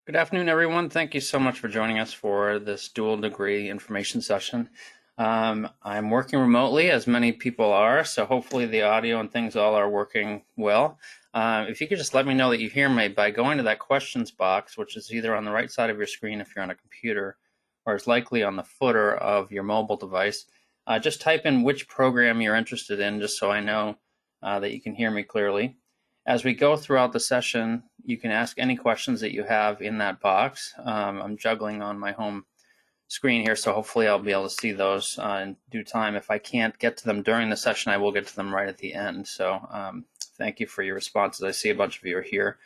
Good afternoon, everyone. Thank you so much for joining us for this dual degree information session. I'm working remotely, as many people are, so hopefully the audio and things all are working well. If you could just let me know that you hear me by going to that questions box, which is either on the right side of your screen if you're on a computer, or is likely on the footer of your mobile device. Just type in which program you're interested in, just so I know that you can hear me clearly. As we go throughout the session, you can ask any questions that you have in that box. I'm juggling on my home screen here, so hopefully I'll be able to see those in due time. If I can't get to them during the session, I will get to them right at the end. So thank you for your responses. I see a bunch of you are here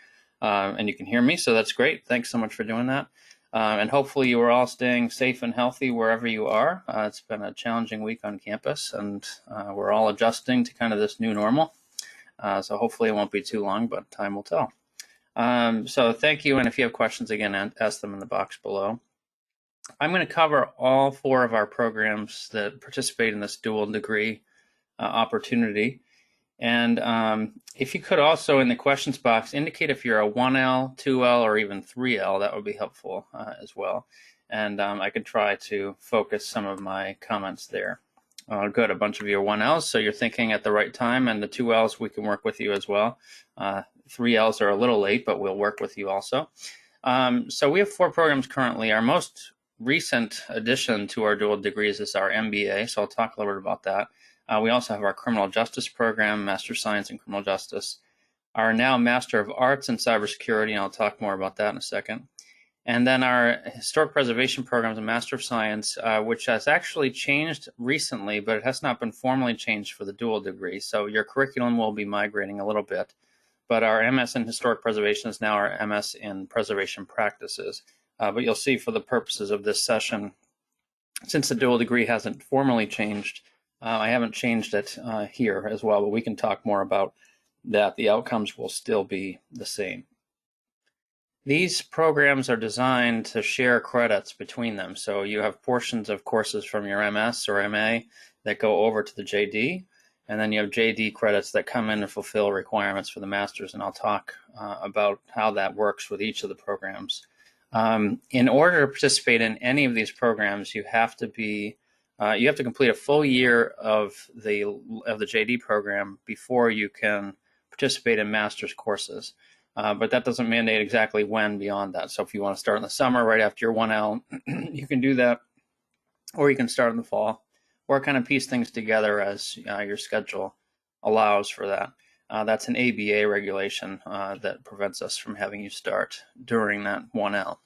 and you can hear me, so that's great. Thanks so much for doing that. And hopefully you are all staying safe and healthy wherever you are. It's been a challenging week on campus, and we're all adjusting to kind of this new normal. So hopefully it won't be too long, but time will tell. So thank you, and if you have questions, again, ask them in the box below. I'm going to cover all 4 of our programs that participate in this dual degree opportunity. And if you could also, in the questions box, indicate if you're a 1L, 2L, or even 3L, that would be helpful as well. And I could try to focus some of my comments there. Good, a bunch of you are 1Ls, so you're thinking at the right time, and the 2Ls, we can work with you as well. 3Ls are a little late, but we'll work with you also. So we have 4 programs currently. Our most recent addition to our dual degrees is our MBA, so I'll talk a little bit about that. We also have our criminal justice program, Master of Science in Criminal Justice, our now Master of Arts in Cybersecurity, and I'll talk more about that in a second. And then our historic preservation program is a Master of Science, which has actually changed recently, but it has not been formally changed for the dual degree. So your curriculum will be migrating a little bit. But our MS in historic preservation is now our MS in preservation practices. But you'll see, for the purposes of this session, since the dual degree hasn't formally changed, I haven't changed it here as well, but we can talk more about that. The outcomes will still be the same. These programs are designed to share credits between them. So you have portions of courses from your MS or MA that go over to the JD, and then you have JD credits that come in to fulfill requirements for the master's, and I'll talk about how that works with each of the programs. In order to participate in any of these programs, you have to complete a full year of the JD program before you can participate in master's courses. But that doesn't mandate exactly when beyond that. So if you want to start in the summer right after your 1L, you can do that, or you can start in the fall, or kind of piece things together as your schedule allows for that. That's an ABA regulation that prevents us from having you start during that 1L.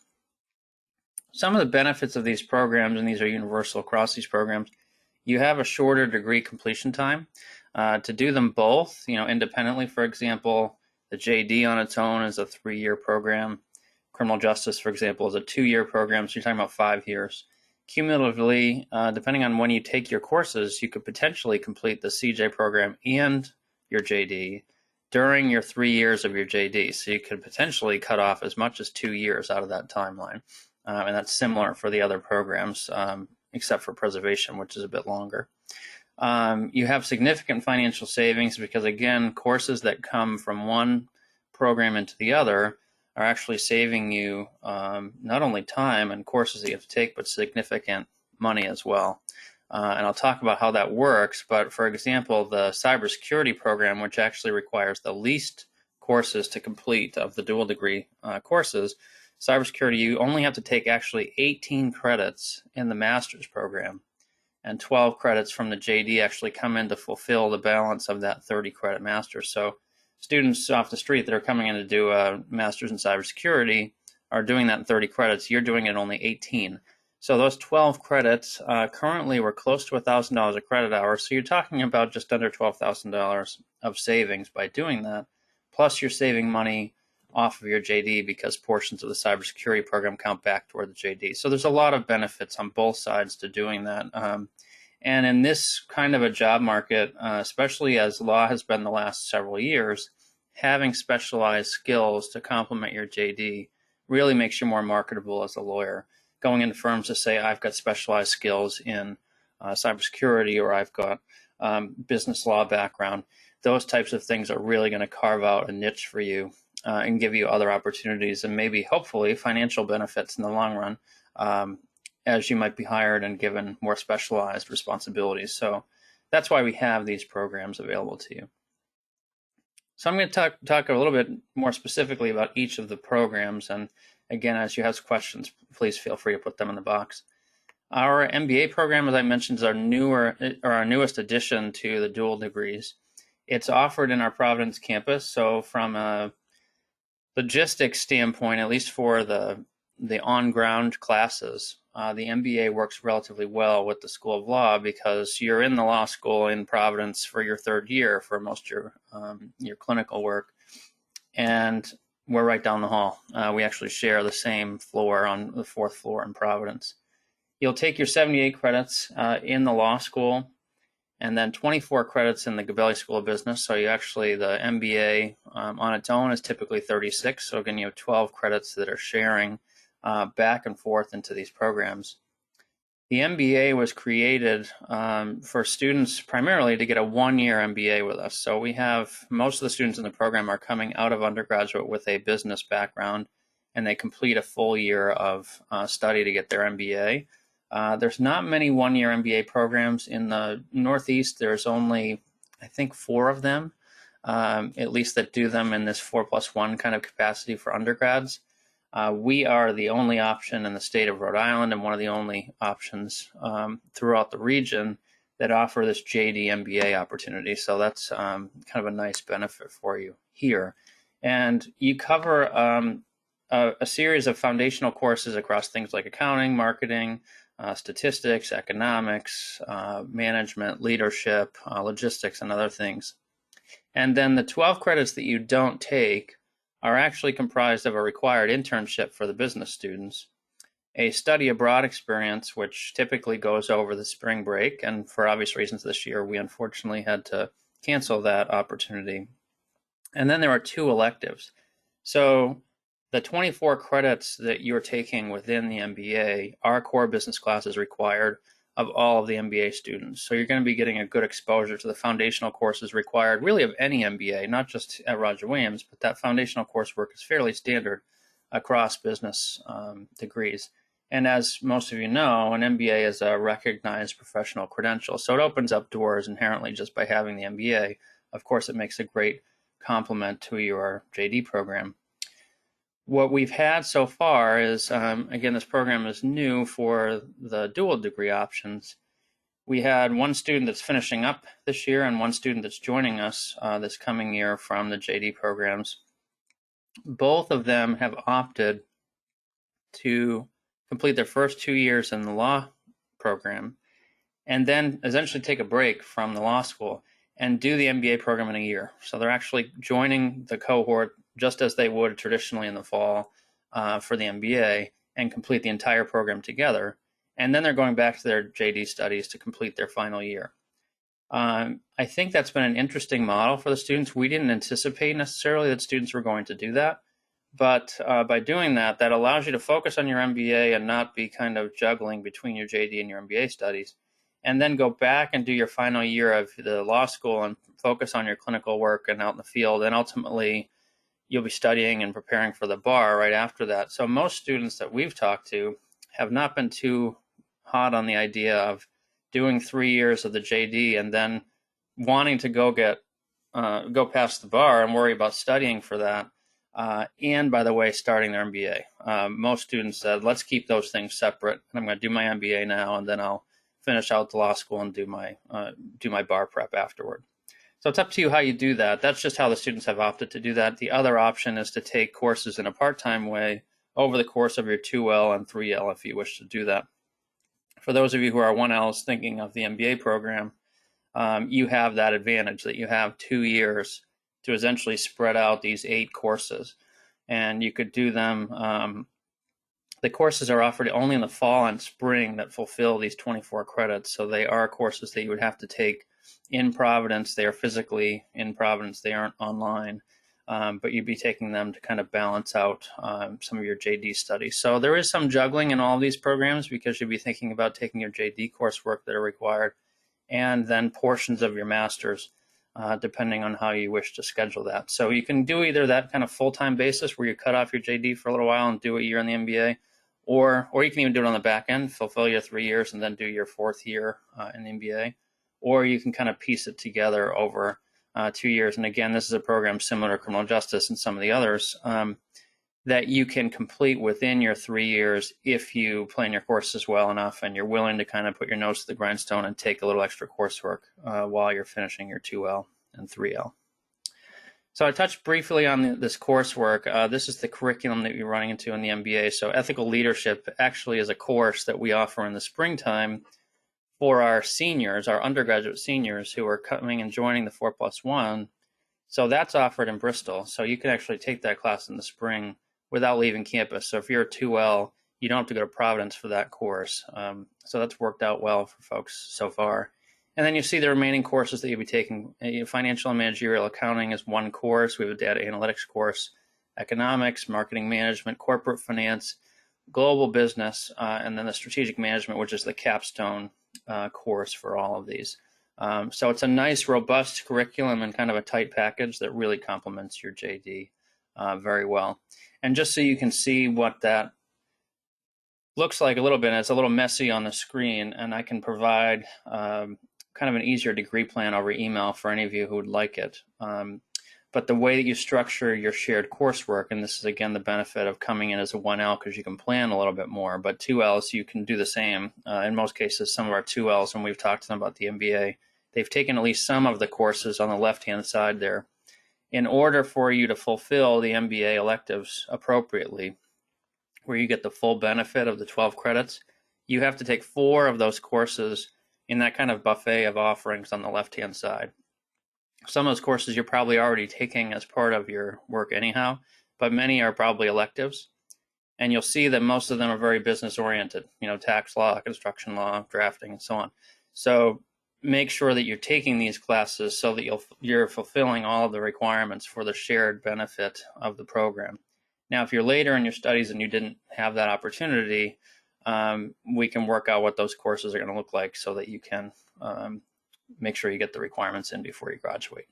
Some of the benefits of these programs, and these are universal across these programs, you have a shorter degree completion time. To do them both, independently, for example, the JD on its own is a 3-year program. Criminal justice, for example, is a 2-year program, so you're talking about 5 years. Cumulatively, depending on when you take your courses, you could potentially complete the CJ program and your JD during your 3 years of your JD. So you could potentially cut off as much as 2 years out of that timeline. And that's similar for the other programs, except for preservation, which is a bit longer. You have significant financial savings because, again, courses that come from one program into the other are actually saving you not only time and courses that you have to take, but significant money as well. And I'll talk about how that works. But for example, the cybersecurity program, which actually requires the least courses to complete of the dual degree courses, cybersecurity, you only have to take actually 18 credits in the master's program, and 12 credits from the JD actually come in to fulfill the balance of that 30 credit master's. So students off the street that are coming in to do a master's in cybersecurity are doing that in 30 credits. You're doing it only 18. So those 12 credits, currently we're close to $1,000 a credit hour. So you're talking about just under $12,000 of savings by doing that. Plus you're saving money off of your JD because portions of the cybersecurity program count back toward the JD. So there's a lot of benefits on both sides to doing that. And in this kind of a job market, especially as law has been the last several years, having specialized skills to complement your JD really makes you more marketable as a lawyer. Going into firms to say, I've got specialized skills in cybersecurity, or I've got business law background, those types of things are really going to carve out a niche for you and give you other opportunities and maybe hopefully financial benefits in the long run, as you might be hired and given more specialized responsibilities. So that's why we have these programs available to you. So I'm going to talk a little bit more specifically about each of the programs. And again, as you have questions, please feel free to put them in the box. Our MBA program, as I mentioned, is our newest addition to the dual degrees. It's offered in our Providence campus. So from a logistics standpoint, at least for the on-ground classes, the MBA works relatively well with the School of Law because you're in the law school in Providence for your third year for most of your clinical work, and we're right down the hall. We actually share the same floor on the fourth floor in Providence. You'll take your 78 credits in the law school, and then 24 credits in the Gabelli School of Business. So you actually, the MBA on its own is typically 36. So again, you have 12 credits that are sharing back and forth into these programs. The MBA was created for students primarily to get a one-year MBA with us. So we have, most of the students in the program are coming out of undergraduate with a business background, and they complete a full year of study to get their MBA. There's not many one-year MBA programs in the Northeast. There's only, I think, 4 of them, at least that do them in this 4+1 kind of capacity for undergrads. We are the only option in the state of Rhode Island and one of the only options throughout the region that offer this JD MBA opportunity. So that's kind of a nice benefit for you here. And you cover a series of foundational courses across things like accounting, marketing, statistics, economics, management, leadership, logistics, and other things. And then the 12 credits that you don't take are actually comprised of a required internship for the business students, a study abroad experience, which typically goes over the spring break. And for obvious reasons this year, we unfortunately had to cancel that opportunity. And then there are 2 electives. So the 24 credits that you're taking within the MBA are core business classes required of all of the MBA students. So you're going to be getting a good exposure to the foundational courses required really of any MBA, not just at Roger Williams, but that foundational coursework is fairly standard across business degrees. And as most of you know, an MBA is a recognized professional credential. So it opens up doors inherently just by having the MBA. Of course, it makes a great complement to your JD program. What we've had so far is, again, this program is new for the dual degree options. We had 1 student that's finishing up this year and 1 student that's joining us this coming year from the JD programs. Both of them have opted to complete their first 2 years in the law program and then essentially take a break from the law school and do the MBA program in a year. So they're actually joining the cohort just as they would traditionally in the fall for the MBA and complete the entire program together. And then they're going back to their JD studies to complete their final year. I think that's been an interesting model for the students. We didn't anticipate necessarily that students were going to do that. But by doing that, that allows you to focus on your MBA and not be kind of juggling between your JD and your MBA studies, and then go back and do your final year of the law school and focus on your clinical work and out in the field. And ultimately, you'll be studying and preparing for the bar right after that. So most students that we've talked to have not been too hot on the idea of doing 3 years of the JD and then wanting to go past the bar and worry about studying for that. And by the way, starting their MBA. Most students said, let's keep those things separate. And I'm going to do my MBA now, and then I'll finish out the law school and do my bar prep afterward. So it's up to you how you do that. That's just how the students have opted to do that. The other option is to take courses in a part-time way over the course of your 2L and 3L if you wish to do that. For those of you who are 1Ls thinking of the MBA program, you have that advantage that you have 2 years to essentially spread out these 8 courses. And you could do them, the courses are offered only in the fall and spring that fulfill these 24 credits. So they are courses that you would have to take in Providence. They are physically in Providence. They aren't online, but you'd be taking them to kind of balance out some of your JD studies. So there is some juggling in all of these programs because you'd be thinking about taking your JD coursework that are required and then portions of your master's depending on how you wish to schedule that. So you can do either that kind of full-time basis where you cut off your JD for a little while and do a year in the MBA, or you can even do it on the back end, fulfill your 3 years and then do your 4th year in the MBA, or you can kind of piece it together over 2 years. And again, this is a program similar to criminal justice and some of the others that you can complete within your 3 years if you plan your courses well enough and you're willing to kind of put your nose to the grindstone and take a little extra coursework while you're finishing your 2L and 3L. So I touched briefly on this coursework. This is the curriculum that you're running into in the MBA. So ethical leadership actually is a course that we offer in the springtime for our seniors, our undergraduate seniors who are coming and joining the 4+1. So that's offered in Bristol. So you can actually take that class in the spring without leaving campus. So if you're a 2L, you don't have to go to Providence for that course. So that's worked out well for folks so far. And then you see the remaining courses that you'll be taking. Financial and managerial accounting is one course. We have a data analytics course, economics, marketing management, corporate finance, global business, and then the strategic management, which is the capstone course for all of these. So it's a nice, robust curriculum and kind of a tight package that really complements your JD very well. And just so you can see what that looks like a little bit, it's a little messy on the screen, and I can provide kind of an easier degree plan over email for any of you who would like it. But the way that you structure your shared coursework, and this is again the benefit of coming in as a 1L because you can plan a little bit more, but 2Ls you can do the same. In most cases, some of our 2Ls, when we've talked to them about the MBA, they've taken at least some of the courses on the left-hand side there. In order for you to fulfill the MBA electives appropriately, where you get the full benefit of the 12 credits, you have to take 4 of those courses in that kind of buffet of offerings on the left-hand side. Some of those courses you're probably already taking as part of your work anyhow, but many are probably electives. And you'll see that most of them are very business-oriented, tax law, construction law, drafting, and so on. So make sure that you're taking these classes so that you're fulfilling all of the requirements for the shared benefit of the program. Now, if you're later in your studies and you didn't have that opportunity, we can work out what those courses are going to look like so that you can make sure you get the requirements in before you graduate.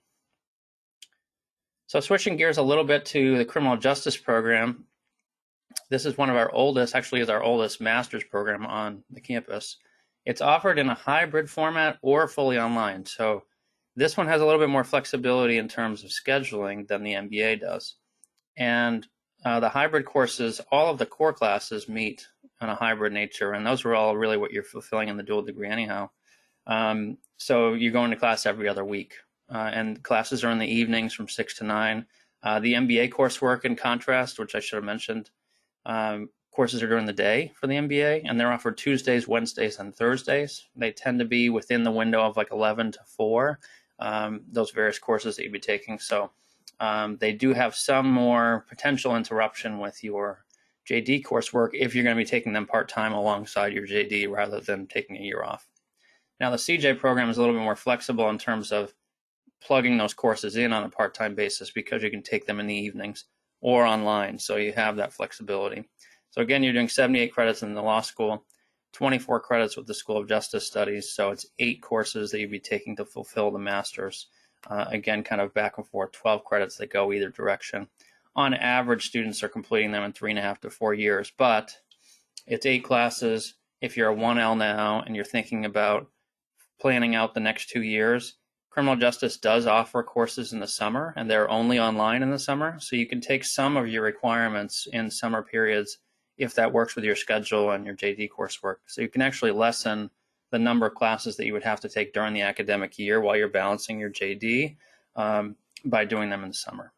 So switching gears a little bit to the criminal justice program, this is one of our oldest, actually is our oldest master's program on the campus. It's offered in a hybrid format or fully online. So this one has a little bit more flexibility in terms of scheduling than the MBA does. And the hybrid courses, all of the core classes meet on a hybrid nature, and those are all really what you're fulfilling in the dual degree anyhow. So you're going to class every other week, and classes are in the evenings from 6 to 9. The MBA coursework, in contrast, which I should have mentioned, courses are during the day for the MBA, and they're offered Tuesdays, Wednesdays, and Thursdays. They tend to be within the window of like 11 to 4, those various courses that you'll be taking. So they do have some more potential interruption with your JD coursework if you're going to be taking them part-time alongside your JD rather than taking a year off. Now, the CJ program is a little bit more flexible in terms of plugging those courses in on a part-time basis because you can take them in the evenings or online, so you have that flexibility. So again, you're doing 78 credits in the law school, 24 credits with the School of Justice Studies, so it's 8 courses that you'd be taking to fulfill the master's. Again, kind of back and forth, 12 credits that go either direction. On average, students are completing them in 3.5 to 4 years, but it's 8 classes. If you're a 1L now and you're thinking about planning out the next 2 years, criminal justice does offer courses in the summer, and they're only online in the summer, so you can take some of your requirements in summer periods if that works with your schedule and your JD coursework. So you can actually lessen the number of classes that you would have to take during the academic year while you're balancing your JD by doing them in the summer.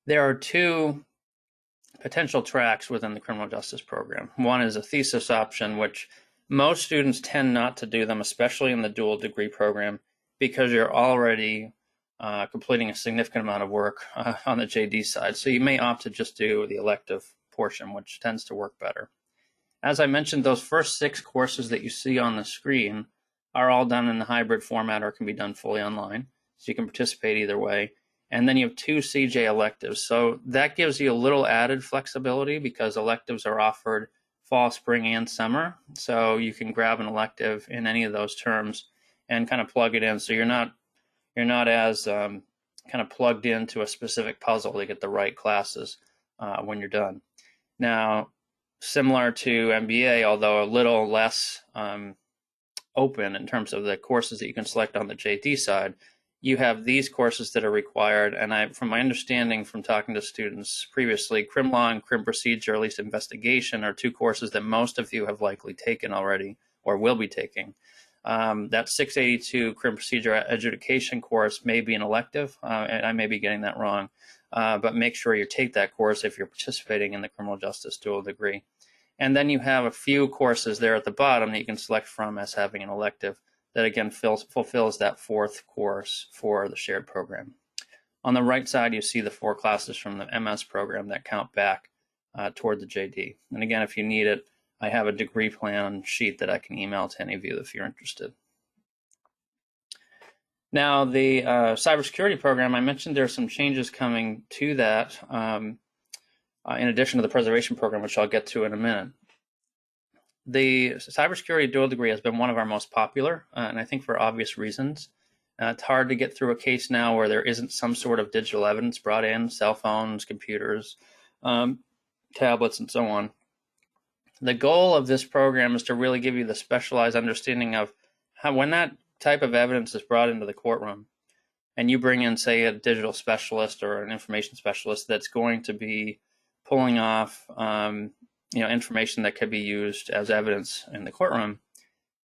There are 2 potential tracks within the criminal justice program. One is a thesis option, which most students tend not to do them, especially in the dual degree program, because you're already completing a significant amount of work on the JD side. So you may opt to just do the elective portion, which tends to work better. As I mentioned, those first 6 courses that you see on the screen are all done in the hybrid format or can be done fully online, so you can participate either way. And then you have 2 CJ electives. So that gives you a little added flexibility because electives are offered fall, spring, and summer. So you can grab an elective in any of those terms and kind of plug it in. So you're not you're not as kind of plugged into a specific puzzle to get the right classes when you're done. Now, similar to MBA, although a little less open in terms of the courses that you can select on the JD side, you have these courses that are required. And from my understanding from talking to students previously, crim law and crim procedure, at least investigation, are two courses that most of you have likely taken already or will be taking. That 682 crim procedure adjudication course may be an elective, and I may be getting that wrong, but make sure you take that course if you're participating in the criminal justice dual degree. And then you have a few courses there at the bottom that you can select from as having an elective that again fulfills that fourth course for the shared program. On the right side, you see the 4 classes from the MS program that count back toward the JD. And again, if you need it, I have a degree plan sheet that I can email to any of you if you're interested. Now, the cybersecurity program, I mentioned there are some changes coming to that in addition to the preservation program, which I'll get to in a minute. The cybersecurity dual degree has been one of our most popular, and I think for obvious reasons. It's hard to get through a case now where there isn't some sort of digital evidence brought in, cell phones, computers, tablets, and so on. The goal of this program is to really give you the specialized understanding of how, when that type of evidence is brought into the courtroom, and you bring in, say, a digital specialist or an information specialist that's going to be pulling off information that could be used as evidence in the courtroom,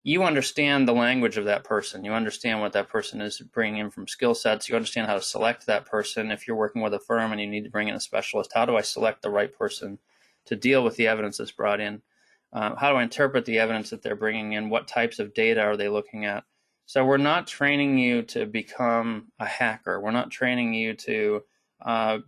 you understand the language of that person. You understand what that person is bringing in from skill sets. You understand how to select that person. If you're working with a firm and you need to bring in a specialist, how do I select the right person to deal with the evidence that's brought in? How do I interpret the evidence that they're bringing in? What types of data are they looking at? So we're not training you to become a hacker. We're not training you to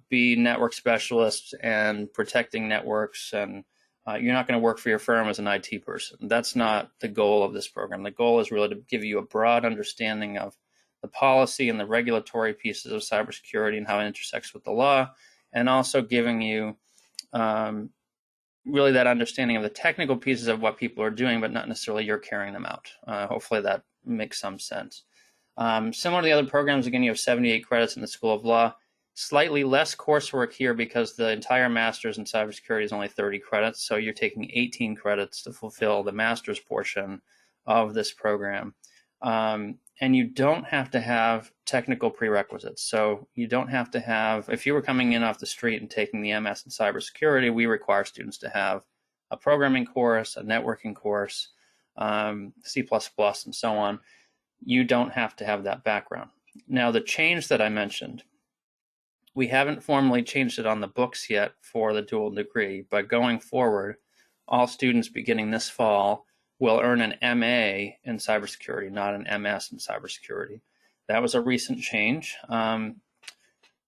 be network specialists and protecting networks, and you're not going to work for your firm as an IT person. That's not the goal of this program. The goal is really to give you a broad understanding of the policy and the regulatory pieces of cybersecurity and how it intersects with the law, and also giving you really that understanding of the technical pieces of what people are doing, but not necessarily you're carrying them out. Hopefully that makes some sense. Similar to the other programs, again, you have 78 credits in the School of Law. Slightly less coursework here because the entire master's in cybersecurity is only 30 credits, so you're taking 18 credits to fulfill the master's portion of this program. And you don't have to have technical prerequisites. So you don't have to have, if you were coming in off the street and taking the MS in cybersecurity, we require students to have a programming course, a networking course, C++, and so on. You don't have to have that background. Now, the change that I mentioned, we haven't formally changed it on the books yet for the dual degree, but going forward, all students beginning this fall will earn an MA in cybersecurity, not an MS in cybersecurity. That was a recent change.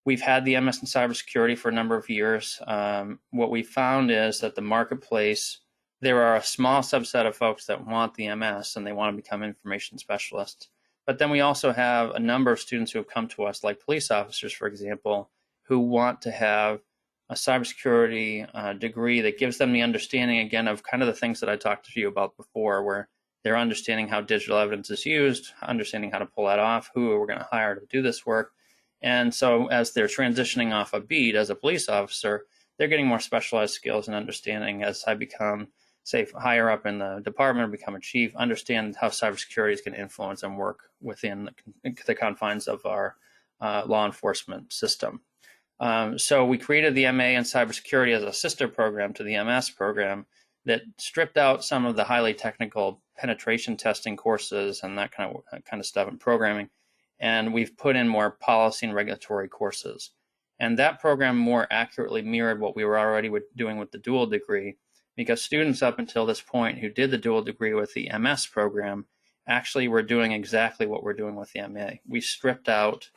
We've had the MS in cybersecurity for a number of years. What we found is that the marketplace, there are a small subset of folks that want the MS and they want to become information specialists. But then we also have a number of students who have come to us, like police officers, for example, who want to have a cybersecurity degree that gives them the understanding, again, of kind of the things that I talked to you about before, where they're understanding how digital evidence is used, understanding how to pull that off, who we're going to hire to do this work. And so as they're transitioning off a beat as a police officer, they're getting more specialized skills and understanding as I become, say, higher up in the department or become a chief, understand how cybersecurity is going to influence and work within the confines of our law enforcement system. So we created the MA in cybersecurity as a sister program to the MS program that stripped out some of the highly technical penetration testing courses and that kind of stuff in programming. And we've put in more policy and regulatory courses. And that program more accurately mirrored what we were already doing with the dual degree, because students up until this point who did the dual degree with the MS program actually were doing exactly what we're doing with the MA. We stripped out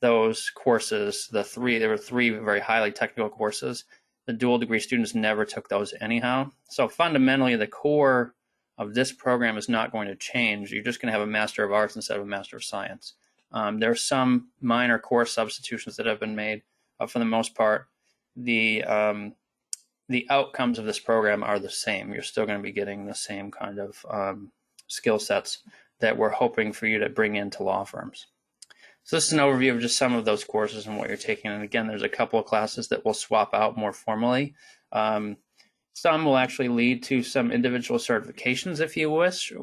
those courses, there were 3 very highly technical courses. The dual degree students never took those anyhow. So fundamentally, the core of this program is not going to change. You're just going to have a Master of Arts instead of a Master of Science. There are some minor course substitutions that have been made, but for the most part, the outcomes of this program are the same. You're still going to be getting the same kind of skill sets that we're hoping for you to bring into law firms. So this is an overview of just some of those courses and what you're taking. And again, there's a couple of classes that will swap out more formally. Some will actually lead to some individual certifications if you wish.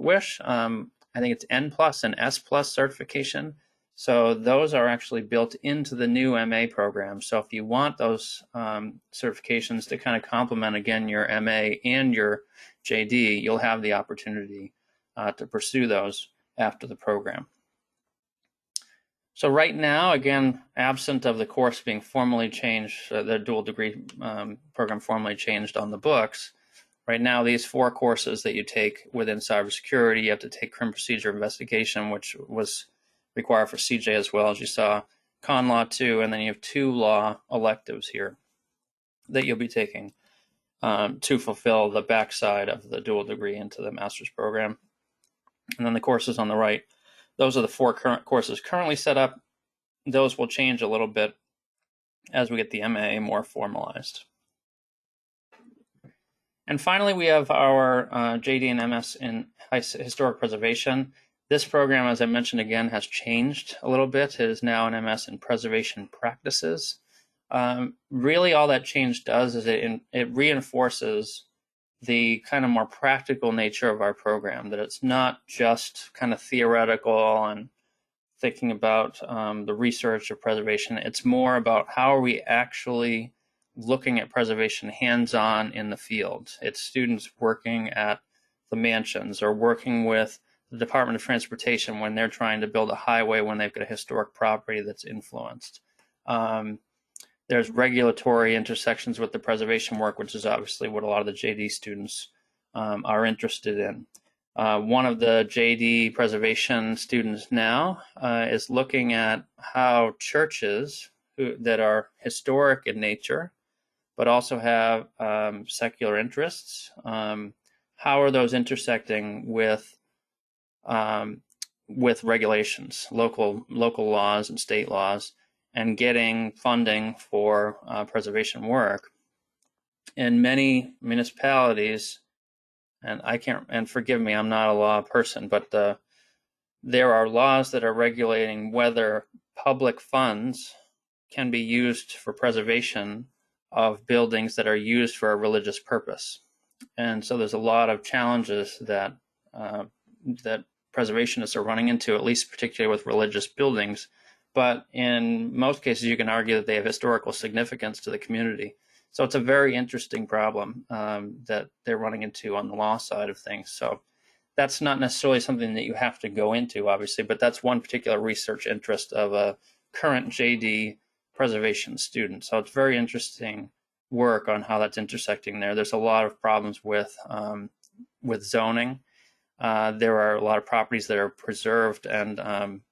I think it's N plus and S plus certification. So those are actually built into the new MA program. So if you want those certifications to kind of complement, again, your MA and your JD, you'll have the opportunity to pursue those after the program. So right now, again, absent of the course being formally changed, the dual degree program formally changed on the books, right now these 4 courses that you take within cybersecurity, you have to take criminal procedure investigation, which was required for CJ as well, as you saw, Con Law 2, and then you have 2 law electives here that you'll be taking to fulfill the backside of the dual degree into the master's program. And then the courses on the right, those are the 4 current courses currently set up. Those will change a little bit as we get the MA more formalized. And finally, we have our JD and MS in historic preservation. This program, as I mentioned again, has changed a little bit. It is now an MS in preservation practices. Really, all that change does is it reinforces the kind of more practical nature of our program, that it's not just kind of theoretical and thinking about the research of preservation. It's more about how are we actually looking at preservation hands-on in the field. It's students working at the mansions or working with the Department of Transportation when they're trying to build a highway when they've got a historic property that's influenced. There's regulatory intersections with the preservation work, which is obviously what a lot of the JD students are interested in. One of the JD preservation students now is looking at how churches that are historic in nature, but also have secular interests, how are those intersecting with regulations, local laws and state laws, and getting funding for preservation work. In many municipalities, and forgive me, I'm not a law person, but there are laws that are regulating whether public funds can be used for preservation of buildings that are used for a religious purpose. And so there's a lot of challenges that that preservationists are running into, at least particularly with religious buildings. But in most cases, you can argue that they have historical significance to the community. So it's a very interesting problem that they're running into on the law side of things. So that's not necessarily something that you have to go into, obviously, but that's one particular research interest of a current JD preservation student. So it's very interesting work on how that's intersecting there. There's a lot of problems with zoning. There are a lot of properties that are preserved and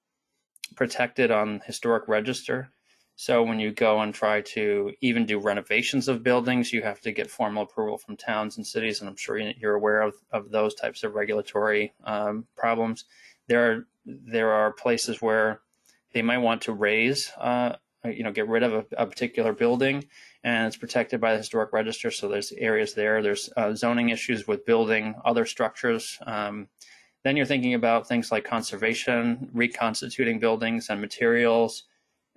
protected on historic register. So when you go and try to even do renovations of buildings, you have to get formal approval from towns and cities, and I'm sure you're aware of those types of regulatory problems. There are places where they might want to raise, get rid of a particular building, and it's protected by the historic register. So there's areas there. There's zoning issues with building other structures. Then you're thinking about things like conservation, reconstituting buildings and materials.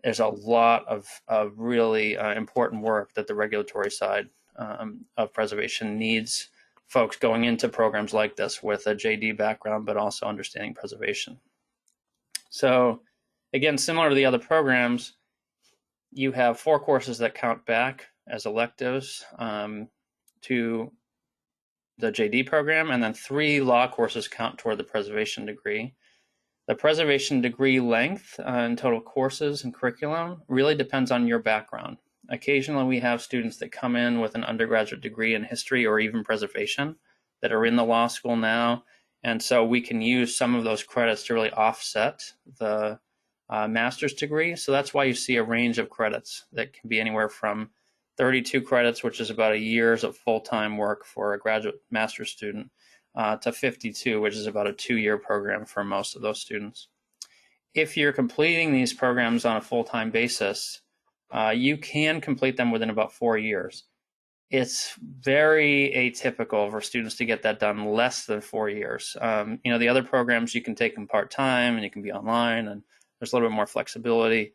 There's a lot of really important work that the regulatory side of preservation needs folks going into programs like this with a JD background, but also understanding preservation. So again, similar to the other programs, you have 4 courses that count back as electives to the JD program, and then 3 law courses count toward the preservation degree. The preservation degree length in total courses and curriculum really depends on your background. Occasionally we have students that come in with an undergraduate degree in history or even preservation that are in the law school now, and so we can use some of those credits to really offset the master's degree. So that's why you see a range of credits that can be anywhere from 32 credits, which is about a year's of full-time work for a graduate master's student, to 52, which is about a 2-year program for most of those students. If you're completing these programs on a full-time basis, you can complete them within about 4 years. It's very atypical for students to get that done less than 4 years. The other programs, you can take them part-time and you can be online, and there's a little bit more flexibility.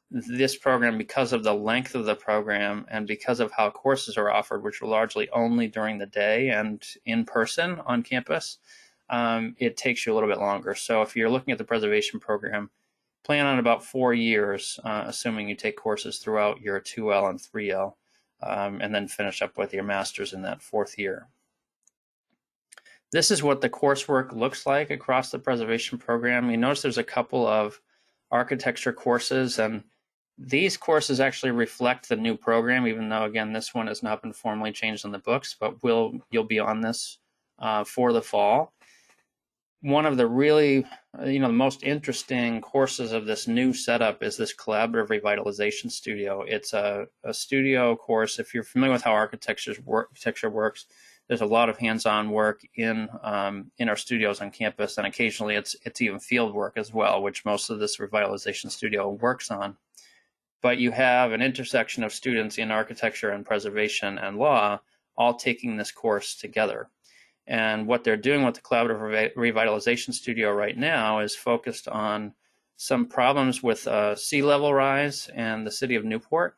This program, because of the length of the program and because of how courses are offered, which are largely only during the day and in person on campus, it takes you a little bit longer. So if you're looking at the preservation program, plan on about 4 years, assuming you take courses throughout your 2L and 3L, and then finish up with your master's in that 4th year. This is what the coursework looks like across the preservation program. You notice there's a couple of architecture courses, and these courses actually reflect the new program, even though, again, this one has not been formally changed in the books, but you'll be on this for the fall. One of the really, the most interesting courses of this new setup is this Collaborative Revitalization Studio. It's a studio course. If you're familiar with how architecture works, there's a lot of hands-on work in our studios on campus, and occasionally it's even field work as well, which most of this revitalization studio works on. But you have an intersection of students in architecture and preservation and law all taking this course together. And what they're doing with the Collaborative Revitalization Studio right now is focused on some problems with sea level rise and the city of Newport.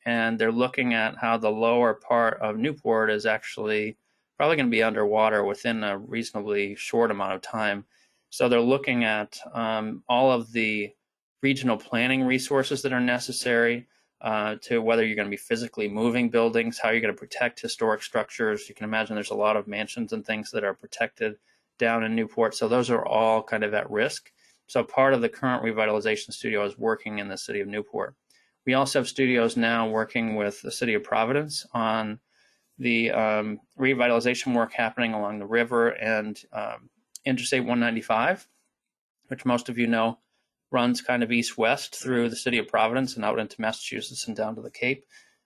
And they're looking at how the lower part of Newport is actually probably going to be underwater within a reasonably short amount of time. So they're looking at all of the regional planning resources that are necessary to whether you're going to be physically moving buildings, how you're going to protect historic structures. You can imagine there's a lot of mansions and things that are protected down in Newport. So those are all kind of at risk. So part of the current revitalization studio is working in the city of Newport. We also have studios now working with the city of Providence on the revitalization work happening along the river and Interstate 195, which most of you know runs kind of east-west through the city of Providence and out into Massachusetts and down to the Cape.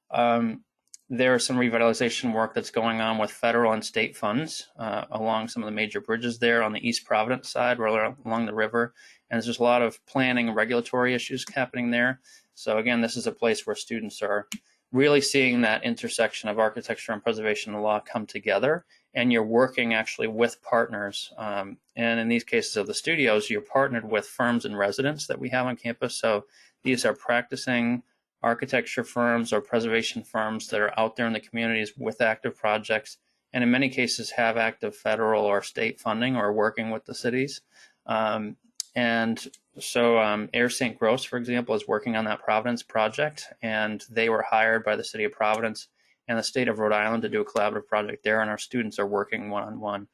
There is some revitalization work that's going on with federal and state funds along some of the major bridges there on the East Providence side, along the river. And there's just a lot of planning and regulatory issues happening there. So again, this is a place where students are really seeing that intersection of architecture and preservation and law come together, and you're working actually with partners. And in these cases of the studios, you're partnered with firms and residents that we have on campus. So these are practicing architecture firms or preservation firms that are out there in the communities with active projects, and in many cases have active federal or state funding or working with the cities. And so Air St. Gross, for example, is working on that Providence project, and they were hired by the city of Providence and the state of Rhode Island to do a collaborative project there, and our students are working one-on-one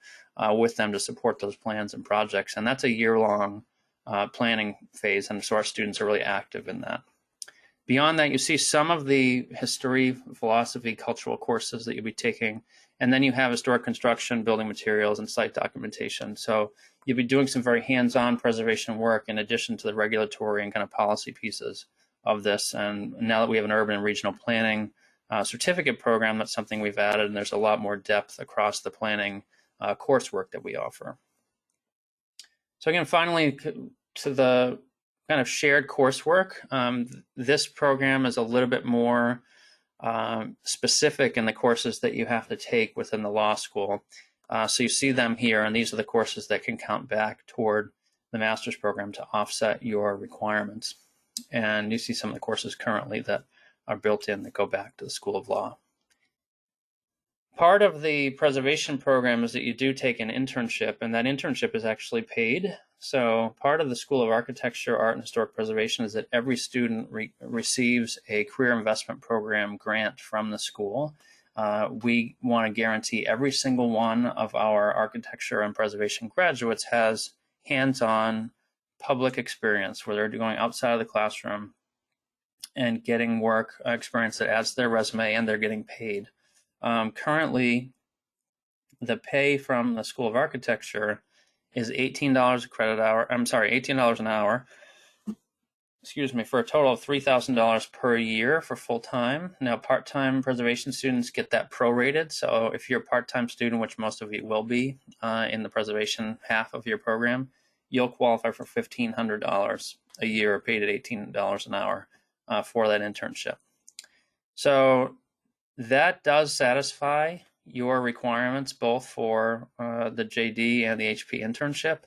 with them to support those plans and projects. And that's a year-long planning phase, and so our students are really active in that. Beyond that, you see some of the history, philosophy, cultural courses that you'll be taking, and then you have historic construction, building materials, and site documentation. So you'll be doing some very hands-on preservation work in addition to the regulatory and kind of policy pieces of this. And now that we have an urban and regional planning certificate program, that's something we've added, and there's a lot more depth across the planning coursework that we offer. So again, finally, to the kind of shared coursework, this program is a little bit more specific in the courses that you have to take within the law school. So you see them here, and these are the courses that can count back toward the master's program to offset your requirements. And you see some of the courses currently that are built in that go back to the School of Law. Part of the preservation program is that you do take an internship, and that internship is actually paid. So part of the School of Architecture, Art, and Historic Preservation is that every student receives a career investment program grant from the school. We want to guarantee every single one of our architecture and preservation graduates has hands-on public experience where they're going outside of the classroom and getting work experience that adds to their resume, and they're getting paid. Currently, the pay from the School of Architecture is $18 a credit hour. I'm sorry, $18 an hour. Excuse me, for a total of $3,000 per year for full-time. Now, part-time preservation students get that prorated. So if you're a part-time student, which most of you will be in the preservation half of your program, you'll qualify for $1,500 a year, paid at $18 an hour for that internship. So that does satisfy your requirements both for the JD and the HP internship.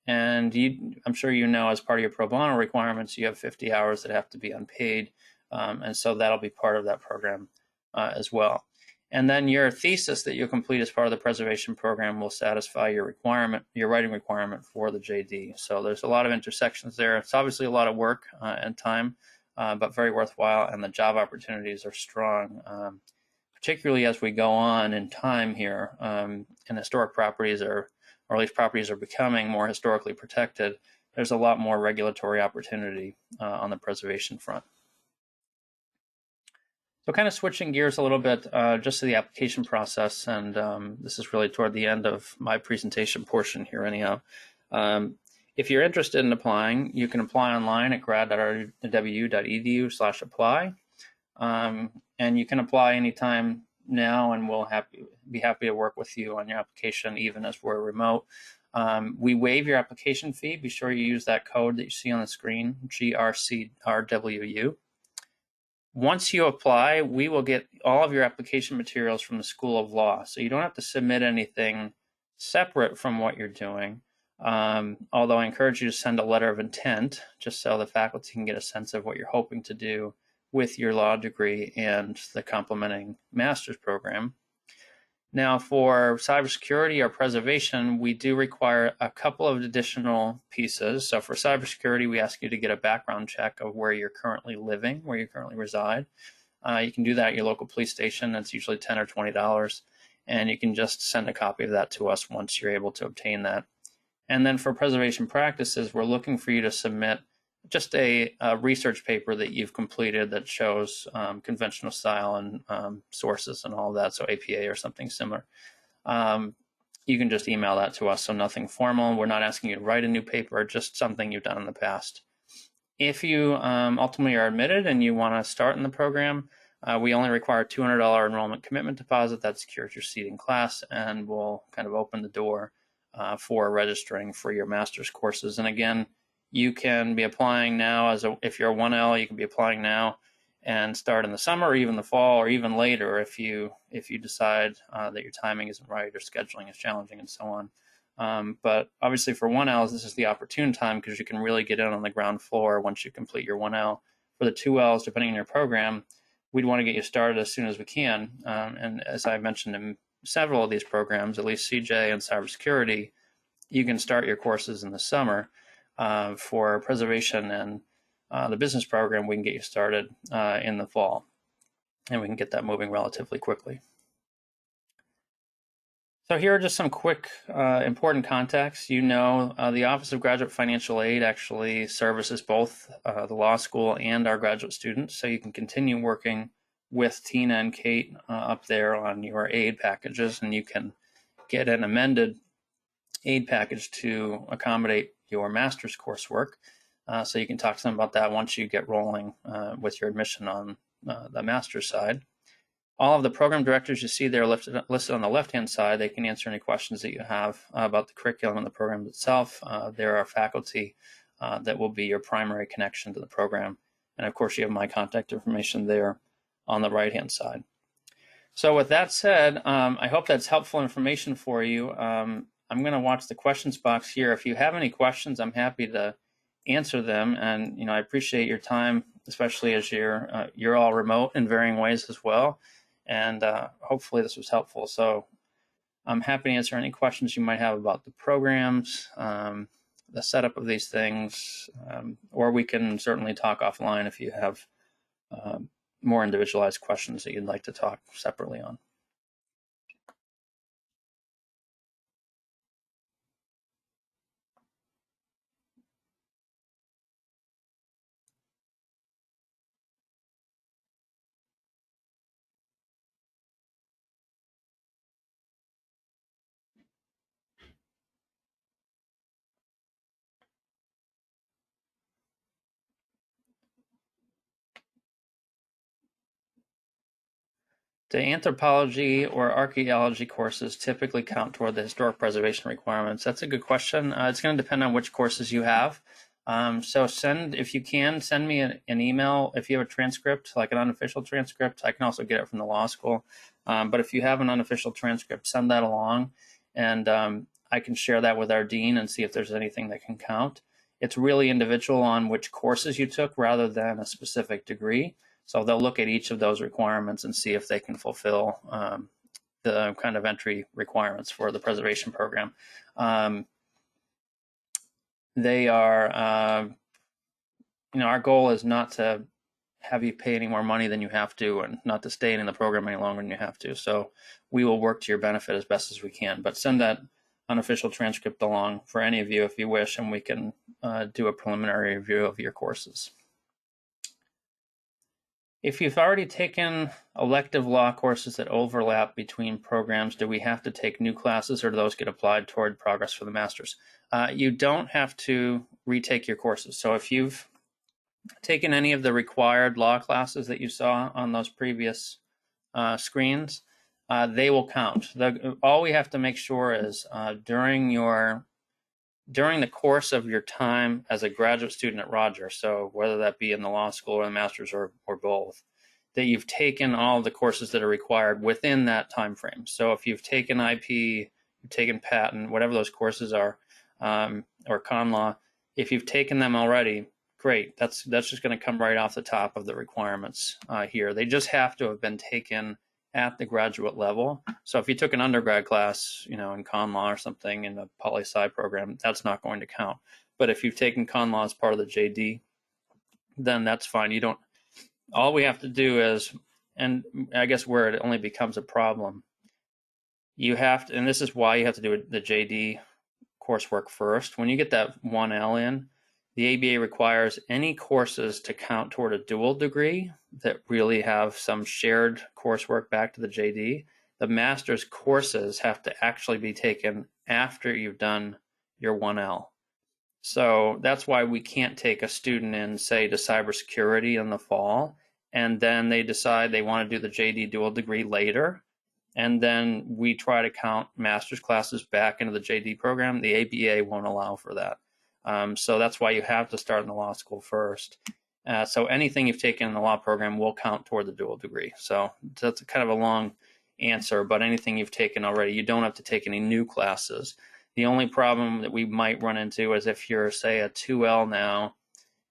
And I'm sure you know, as part of your pro bono requirements, you have 50 hours that have to be unpaid. And so that'll be part of that program as well. And then your thesis that you complete as part of the preservation program will satisfy your writing requirement for the JD. So there's a lot of intersections there. It's obviously a lot of work and time, but very worthwhile, and the job opportunities are strong, particularly as we go on in time here, and historic properties or at least properties are becoming more historically protected. There's a lot more regulatory opportunity on the preservation front. So kind of switching gears a little bit just to the application process, and this is really toward the end of my presentation portion here anyhow. If you're interested in applying, you can apply online at grad.rwu.edu/apply. And you can apply anytime now, and we'll be happy to work with you on your application, even as we're remote. We waive your application fee. Be sure you use that code that you see on the screen, GRCRWU. Once you apply, we will get all of your application materials from the School of Law. So you don't have to submit anything separate from what you're doing. Although I encourage you to send a letter of intent, just so the faculty can get a sense of what you're hoping to do with your law degree and the complementing master's program. Now, for cybersecurity or preservation, we do require a couple of additional pieces. So for cybersecurity, we ask you to get a background check of where you're currently living, where you currently reside. You can do that at your local police station. It's usually $10 or $20, and you can just send a copy of that to us once you're able to obtain that. And then for preservation practices, we're looking for you to submit just a research paper that you've completed that shows conventional style and sources and all of that, so APA or something similar. You can just email that to us, so nothing formal. We're not asking you to write a new paper, just something you've done in the past. If you ultimately are admitted and you want to start in the program, we only require a $200 enrollment commitment deposit that secures your seat in class, and will kind of open the door for registering for your master's courses. And again, you can be applying now if you're a 1L, you can be applying now and start in the summer or even the fall or even later if you decide that your timing isn't right or scheduling is challenging and so on. But obviously for 1Ls, this is the opportune time because you can really get in on the ground floor once you complete your 1L. For the 2Ls, depending on your program, we'd want to get you started as soon as we can. And as I mentioned in several of these programs, at least CJ and cybersecurity, you can start your courses in the summer. For preservation and the business program, we can get you started in the fall, and we can get that moving relatively quickly. So here are just some quick important contacts. The Office of Graduate Financial Aid actually services both the law school and our graduate students, so you can continue working with Tina and Kate up there on your aid packages, and you can get an amended aid package to accommodate your master's coursework. So you can talk to them about that once you get rolling with your admission on the master's side. All of the program directors you see there listed on the left-hand side, they can answer any questions that you have about the curriculum and the program itself. There are faculty that will be your primary connection to the program. And of course, you have my contact information there on the right-hand side. So with that said, I hope that's helpful information for you. I'm going to watch the questions box here. If you have any questions, I'm happy to answer them. And I appreciate your time, especially as you're all remote in varying ways as well. And hopefully this was helpful. So I'm happy to answer any questions you might have about the programs, the setup of these things, or we can certainly talk offline if you have more individualized questions that you'd like to talk separately on. Do anthropology or archaeology courses typically count toward the historic preservation requirements? That's a good question. It's going to depend on which courses you have. So if you can, send me an email. If you have a transcript, like an unofficial transcript, I can also get it from the law school. But if you have an unofficial transcript, send that along. And I can share that with our dean and see if there's anything that can count. It's really individual on which courses you took rather than a specific degree. So they'll look at each of those requirements and see if they can fulfill the kind of entry requirements for the preservation program. They are, our goal is not to have you pay any more money than you have to, and not to stay in the program any longer than you have to. So we will work to your benefit as best as we can, but send that unofficial transcript along for any of you if you wish, and we can do a preliminary review of your courses. If you've already taken elective law courses that overlap between programs, do we have to take new classes, or do those get applied toward progress for the master's? You don't have to retake your courses. So if you've taken any of the required law classes that you saw on those previous screens, they will count. All we have to make sure is during the course of your time as a graduate student at Rogers, so whether that be in the law school or the master's or both, that you've taken all the courses that are required within that time frame. So if you've taken IP, you've taken patent, whatever those courses are, or con law, if you've taken them already, great. That's just going to come right off the top of the requirements here. They just have to have been taken at the graduate level. So if you took an undergrad class, in con law or something in the poli-sci program, that's not going to count. But if you've taken con law as part of the JD, then that's fine. All we have to do is, and I guess where it only becomes a problem, you have to, and this is why you have to do the JD coursework first. When you get that 1L in, the ABA requires any courses to count toward a dual degree that really have some shared coursework back to the JD. The master's courses have to actually be taken after you've done your 1L. So that's why we can't take a student in, say, to cybersecurity in the fall, and then they decide they want to do the JD dual degree later, and then we try to count master's classes back into the JD program. The ABA won't allow for that. So that's why you have to start in the law school first. So anything you've taken in the law program will count toward the dual degree. So that's kind of a long answer, but anything you've taken already, you don't have to take any new classes. The only problem that we might run into is if you're, say, a 2L now,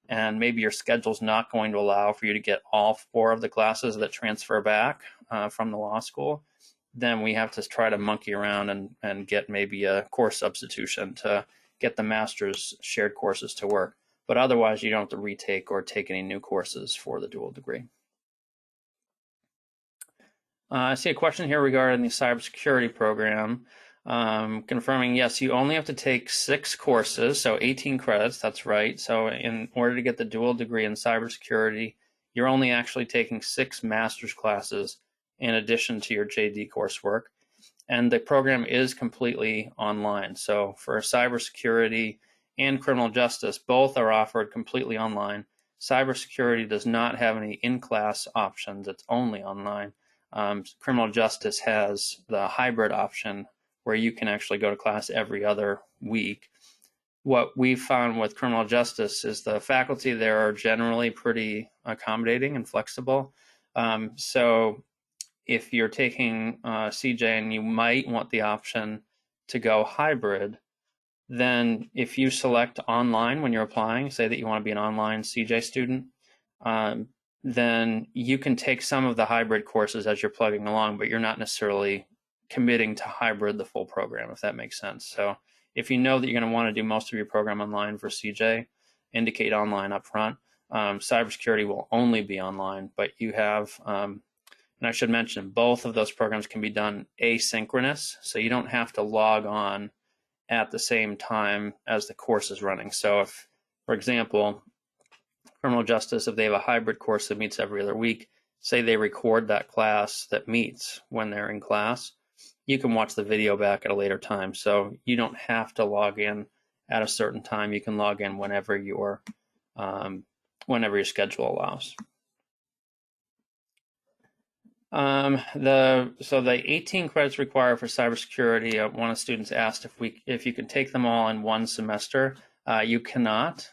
and maybe your schedule's not going to allow for you to get all 4 of the classes that transfer back from the law school, then we have to try to monkey around and get maybe a course substitution to get the master's shared courses to work. But otherwise, you don't have to retake or take any new courses for the dual degree. I see a question here regarding the cybersecurity program. Confirming, yes, you only have to take 6 courses, so 18 credits, that's right. So in order to get the dual degree in cybersecurity, you're only actually taking 6 master's classes in addition to your JD coursework. And the program is completely online. So for cybersecurity and criminal justice, both are offered completely online. Cybersecurity does not have any in-class options. It's only online. Criminal justice has the hybrid option where you can actually go to class every other week. What we've found with criminal justice is the faculty there are generally pretty accommodating and flexible. So if you're taking CJ and you might want the option to go hybrid, then if you select online when you're applying, say that you want to be an online CJ student, then you can take some of the hybrid courses as you're plugging along, but you're not necessarily committing to hybrid the full program, if that makes sense. So if you know that you're going to want to do most of your program online for CJ, indicate online up front. Cybersecurity will only be online, but you have, and I should mention, both of those programs can be done asynchronous, so you don't have to log on at the same time as the course is running. So if, for example, criminal justice, if they have a hybrid course that meets every other week, say they record that class that meets when they're in class, you can watch the video back at a later time. So you don't have to log in at a certain time. You can log in whenever your schedule allows. The 18 credits required for cybersecurity, one of the students asked if you could take them all in one semester. You cannot.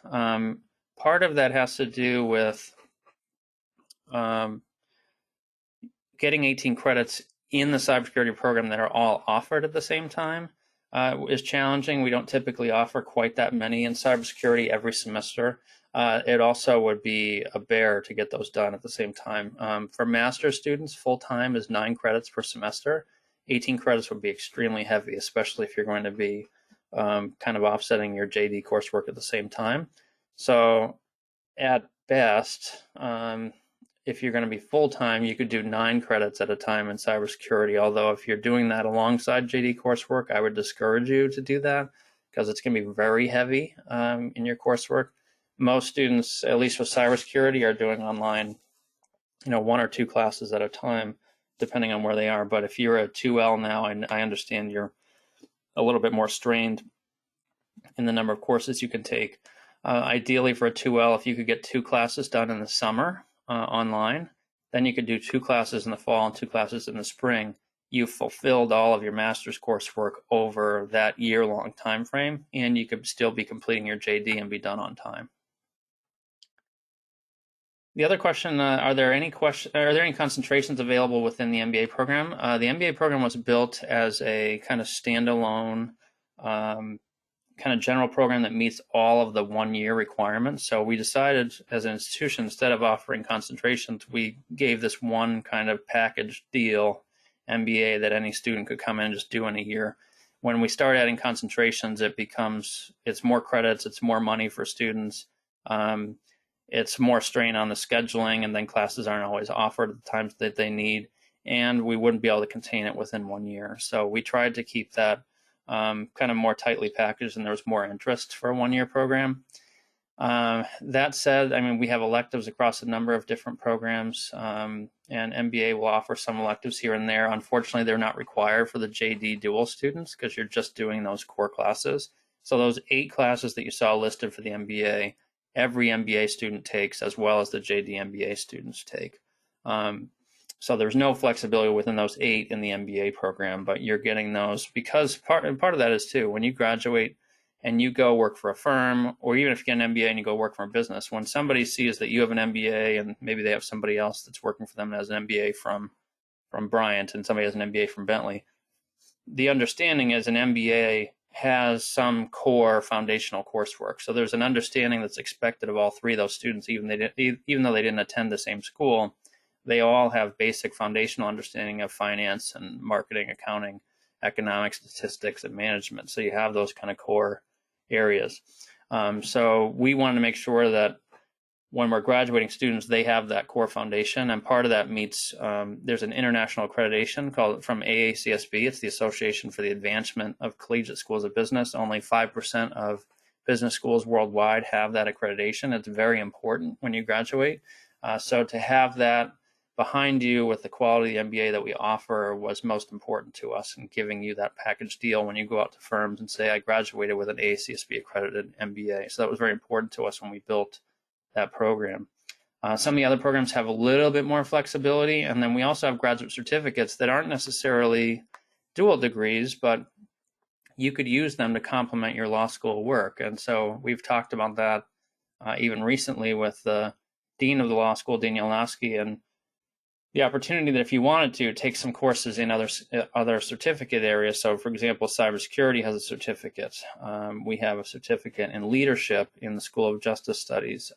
Part of that has to do with getting 18 credits in the cybersecurity program that are all offered at the same time. is challenging. We don't typically offer quite that many in cybersecurity every semester. It also would be a bear to get those done at the same time. For master's students, full-time is 9 credits per semester. 18 credits would be extremely heavy, especially if you're going to be kind of offsetting your JD coursework at the same time. So at best, if you're going to be full-time, you could do 9 credits at a time in cybersecurity. Although if you're doing that alongside JD coursework, I would discourage you to do that because it's going to be very heavy in your coursework. Most students, at least with cybersecurity, are doing online, 1 or 2 classes at a time, depending on where they are. But if you're a 2L now, and I understand you're a little bit more strained in the number of courses you can take. Ideally for a 2L, if you could get 2 classes done in the summer online, then you could do 2 classes in the fall and 2 classes in the spring. You've fulfilled all of your master's coursework over that year-long time frame, and you could still be completing your JD and be done on time. The other question, are there any concentrations available within the MBA program? The MBA program was built as a kind of standalone kind of general program that meets all of the 1-year requirements. So we decided as an institution, instead of offering concentrations, we gave this one kind of package deal MBA that any student could come in and just do in a year. When we start adding concentrations, it's more credits, it's more money for students. It's more strain on the scheduling, and then classes aren't always offered at the times that they need, and we wouldn't be able to contain it within 1 year. So we tried to keep that kind of more tightly packaged, and there was more interest for a 1-year program. That said, we have electives across a number of different programs, and MBA will offer some electives here and there. Unfortunately, they're not required for the JD dual students because you're just doing those core classes. So those 8 classes that you saw listed for the MBA, every MBA student takes, as well as the JD MBA students take. So there's no flexibility within those 8 in the MBA program, but you're getting those because part of that is too, when you graduate and you go work for a firm, or even if you get an MBA and you go work for a business, when somebody sees that you have an MBA and maybe they have somebody else that's working for them as an MBA from Bryant and somebody has an MBA from Bentley, the understanding is an MBA has some core foundational coursework. So there's an understanding that's expected of all 3 of those students, even though they didn't attend the same school. They all have basic foundational understanding of finance and marketing, accounting, economics, statistics, and management. So you have those kind of core areas. So we wanted to make sure that when we're graduating students, they have that core foundation. And part of that meets, there's an international accreditation called from AACSB. It's the Association for the Advancement of Collegiate Schools of Business. Only 5% of business schools worldwide have that accreditation. It's very important when you graduate. So to have that behind you with the quality of the MBA that we offer was most important to us in giving you that package deal when you go out to firms and say, I graduated with an AACSB accredited MBA. So that was very important to us when we built that program. Some of the other programs have a little bit more flexibility, and then we also have graduate certificates that aren't necessarily dual degrees, but you could use them to complement your law school work. And so we've talked about that even recently with the dean of the law school, Dean Yelnowski, and the opportunity that if you wanted to take some courses in other certificate areas. So for example, cybersecurity has a certificate. We have a certificate in leadership in the School of Justice Studies.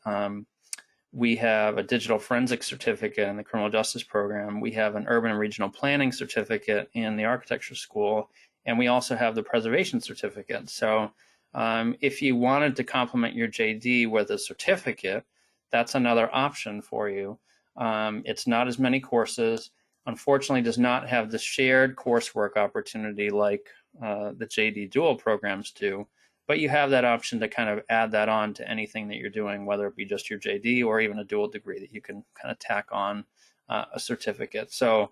We have a digital forensics certificate in the criminal justice program. We have an urban and regional planning certificate in the architecture school. And we also have the preservation certificate. So if you wanted to complement your JD with a certificate, that's another option for you. It's not as many courses, unfortunately does not have the shared coursework opportunity like the JD dual programs do, but you have that option to kind of add that on to anything that you're doing, whether it be just your JD or even a dual degree that you can kind of tack on a certificate. So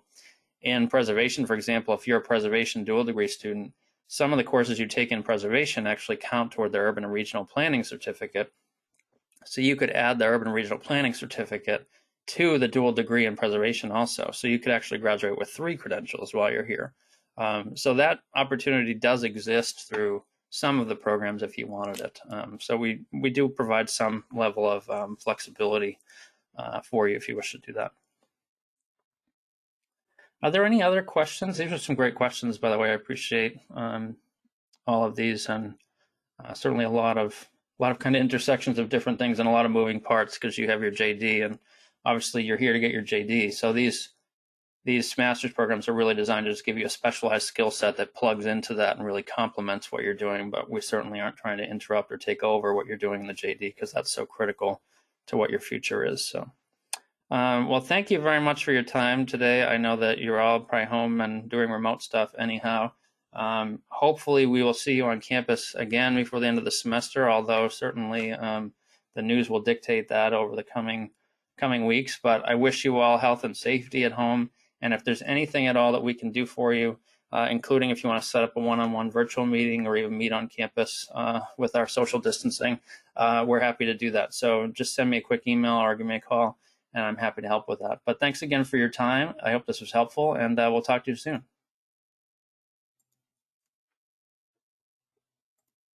in preservation, for example, if you're a preservation dual degree student, some of the courses you take in preservation actually count toward the urban and regional planning certificate. So you could add the urban and regional planning certificate to the dual degree in preservation also. So you could actually graduate with 3 credentials while you're here. So that opportunity does exist through some of the programs if you wanted it. So we do provide some level of flexibility for you if you wish to do that. Are there any other questions? These are some great questions, by the way. I appreciate all of these, and certainly a lot of kind of intersections of different things and a lot of moving parts because you have your JD, and obviously you're here to get your JD. So these master's programs are really designed to just give you a specialized skill set that plugs into that and really complements what you're doing. But we certainly aren't trying to interrupt or take over what you're doing in the JD because that's so critical to what your future is. So, well, thank you very much for your time today. I know that you're all probably home and doing remote stuff anyhow. Hopefully we will see you on campus again before the end of the semester, although certainly the news will dictate that over the coming weeks. But I wish you all health and safety at home. And if there's anything at all that we can do for you, including if you want to set up a one-on-one virtual meeting or even meet on campus with our social distancing, we're happy to do that. So just send me a quick email or give me a call, and I'm happy to help with that. But thanks again for your time. I hope this was helpful, and we'll talk to you soon.